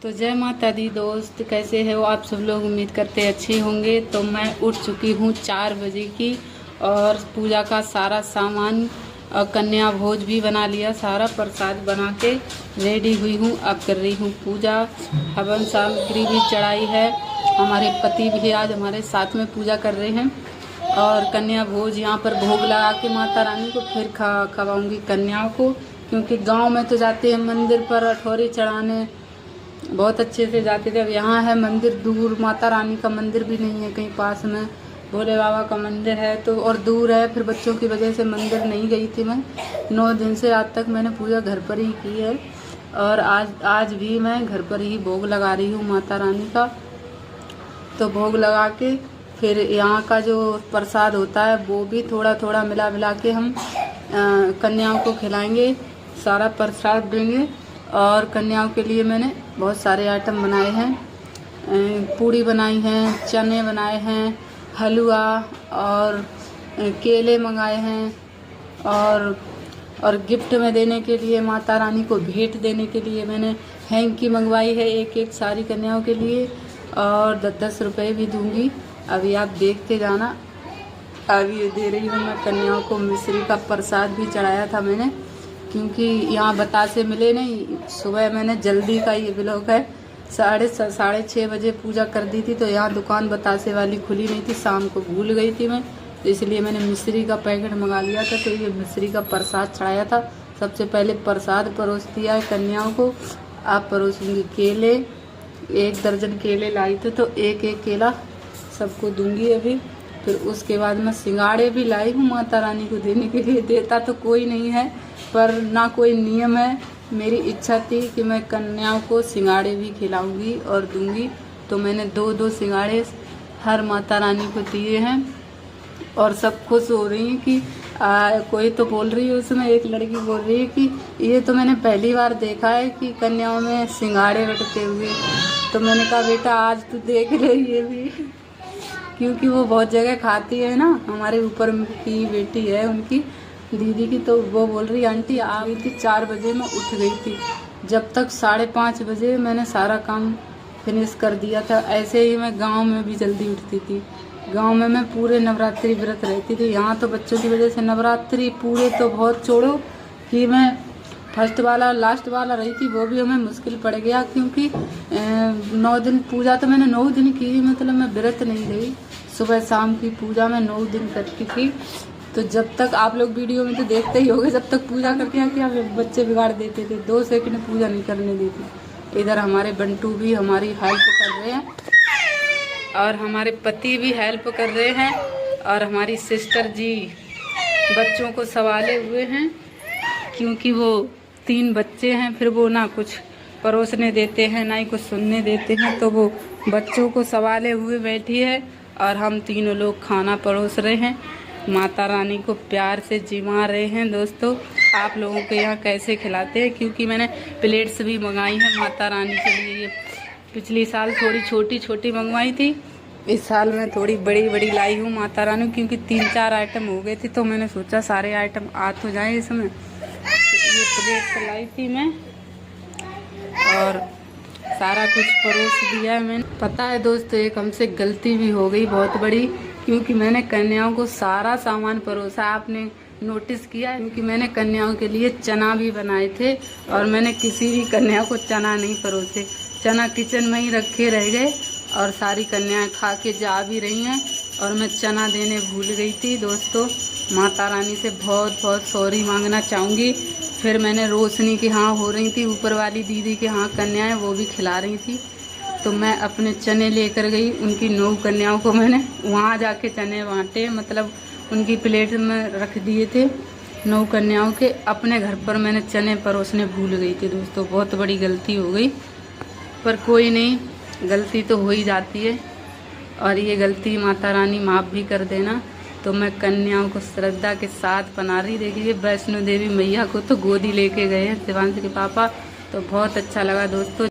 तो जय माता दी दोस्त, कैसे हो आप सब लोग। उम्मीद करते अच्छे होंगे। तो मैं उठ चुकी हूँ 4 बजे की और पूजा का सारा सामान कन्या भोज भी बना लिया, सारा प्रसाद बना के रेडी हुई हूँ। अब कर रही हूँ पूजा। हवन सामग्री भी चढ़ाई है। हमारे पति भी आज हमारे साथ में पूजा कर रहे हैं और कन्या भोज यहाँ पर भोग लगा के माता रानी को फिर खवाऊँगी कन्याओं को, क्योंकि गांव में तो जाते हैं मंदिर पर अठौरी चढ़ाने, बहुत अच्छे से जाते थे। अब यहाँ है मंदिर दूर, माता रानी का मंदिर भी नहीं है कहीं पास में, भोले बाबा का मंदिर है तो और दूर है। फिर बच्चों की वजह से मंदिर नहीं गई थी मैं। 9 दिन से आज तक मैंने पूजा घर पर ही की है और आज भी मैं घर पर ही भोग लगा रही हूँ माता रानी का। तो भोग लगा के फिर यहाँ का जो प्रसाद होता है वो भी थोड़ा थोड़ा मिला के हम कन्याओं को खिलाएंगे, सारा प्रसाद देंगे। और कन्याओं के लिए मैंने बहुत सारे आइटम बनाए हैं, पूड़ी बनाई हैं, चने बनाए हैं, हलवा और केले मंगाए हैं और गिफ्ट में देने के लिए, माता रानी को भेंट देने के लिए मैंने हैंकी मंगवाई है एक सारी कन्याओं के लिए और 10-10 रुपये भी दूंगी। अभी आप देखते जाना। अभी ये दे रही हूँ मैं कन्याओं को। मिश्री का प्रसाद भी चढ़ाया था मैंने, क्योंकि यहाँ बतासे मिले नहीं। सुबह मैंने जल्दी का ये ब्लॉग है, 6:30 बजे पूजा कर दी थी तो यहाँ दुकान बतासे वाली खुली नहीं थी, शाम को भूल गई थी मैं, तो इसलिए मैंने मिश्री का पैकेट मंगा लिया था। तो ये मिश्री का प्रसाद चढ़ाया था। सबसे पहले प्रसाद परोस दिया है कन्याओं को। आप परोसूँगी केले, 1 दर्जन केले लाई थे तो एक केला सबको दूंगी अभी। फिर उसके बाद मैं सिंगाड़े भी लाई हूँ माता रानी को देने के लिए। देता तो कोई नहीं है पर ना कोई नियम है, मेरी इच्छा थी कि मैं कन्याओं को सिंगाड़े भी खिलाऊंगी और दूंगी। तो मैंने 2-2 सिंगाड़े हर माता रानी को दिए हैं और सब खुश हो रही हैं कि कोई तो बोल रही है, उसमें एक लड़की बोल रही है कि ये तो मैंने पहली बार देखा है कि कन्याओं में सिंगाड़े बटते हुए। तो मैंने कहा बेटा आज तो देख रही है भी, क्योंकि वो बहुत जगह खाती है ना। हमारे ऊपर की बेटी है उनकी दीदी की, तो वो बोल रही आंटी आ गई थी 4 बजे, मैं उठ गई थी। जब तक 5:30 बजे मैंने सारा काम फिनिश कर दिया था। ऐसे ही मैं गांव में भी जल्दी उठती थी। गांव में मैं पूरे नवरात्रि व्रत रहती थी। यहाँ तो बच्चों की वजह से नवरात्रि पूरे तो बहुत छोड़ो कि मैं फर्स्ट वाला लास्ट वाला रही थी, वो भी हमें मुश्किल पड़ गया, क्योंकि 9 दिन पूजा तो मैंने 9 दिन की, मतलब मैं व्रत नहीं रही। सुबह शाम की पूजा मैं 9 दिन करती थी। तो जब तक आप लोग वीडियो में तो देखते ही होंगे, जब तक पूजा करके आके आप बच्चे बिगाड़ देते थे, 2 सेकंड पूजा नहीं करने देती। इधर हमारे बंटू भी हमारी हेल्प कर रहे हैं और हमारे पति भी हेल्प कर रहे हैं और हमारी सिस्टर जी बच्चों को संभाले हुए हैं, क्योंकि वो 3 बच्चे हैं। फिर वो ना कुछ परोसने देते हैं ना ही कुछ सुनने देते हैं, तो वो बच्चों को संभाले हुए बैठी है और हम तीनों लोग खाना परोस रहे हैं, माता रानी को प्यार से जिमा रहे हैं। दोस्तों आप लोगों के यहाँ कैसे खिलाते हैं, क्योंकि मैंने प्लेट्स भी मंगाई हैं माता रानी के लिए। पिछली साल थोड़ी छोटी छोटी मंगवाई थी, इस साल मैं थोड़ी बड़ी बड़ी लाई हूँ माता रानी, क्योंकि 3-4 आइटम हो गए थे तो मैंने सोचा सारे आइटम आ तो जाए इसमें। तो ये प्लेट लाई थी मैं और सारा कुछ परोस दिया है मैंने। पता है दोस्तों, एक हमसे गलती भी हो गई बहुत बड़ी, क्योंकि मैंने कन्याओं को सारा सामान परोसा। आपने नोटिस किया, क्योंकि मैंने कन्याओं के लिए चना भी बनाए थे और मैंने किसी भी कन्या को चना नहीं परोसे। चना किचन में ही रखे रह गए और सारी कन्याएं खा के जा भी रही हैं और मैं चना देने भूल गई थी। दोस्तों माता रानी से बहुत बहुत सॉरी मांगना चाहूँगी। फिर मैंने रोशनी के यहाँ हो रही थी, ऊपर वाली दीदी के यहाँ कन्याएं, वो भी खिला रही थी, तो मैं अपने चने लेकर गई। उनकी 9 कन्याओं को मैंने वहाँ जाके चने बांटे, मतलब उनकी प्लेट में रख दिए थे 9 कन्याओं के। अपने घर पर मैंने चने परोसने भूल गई थी। दोस्तों बहुत बड़ी गलती हो गई, पर कोई नहीं, गलती तो हो ही जाती है और ये गलती माता रानी माफ़ भी कर देना। तो मैं कन्याओं को श्रद्धा के साथ बना रही। देखिए वैष्णो देवी मैया को तो गोदी लेके गए हैं शिवांश के पापा, तो बहुत अच्छा लगा दोस्तों।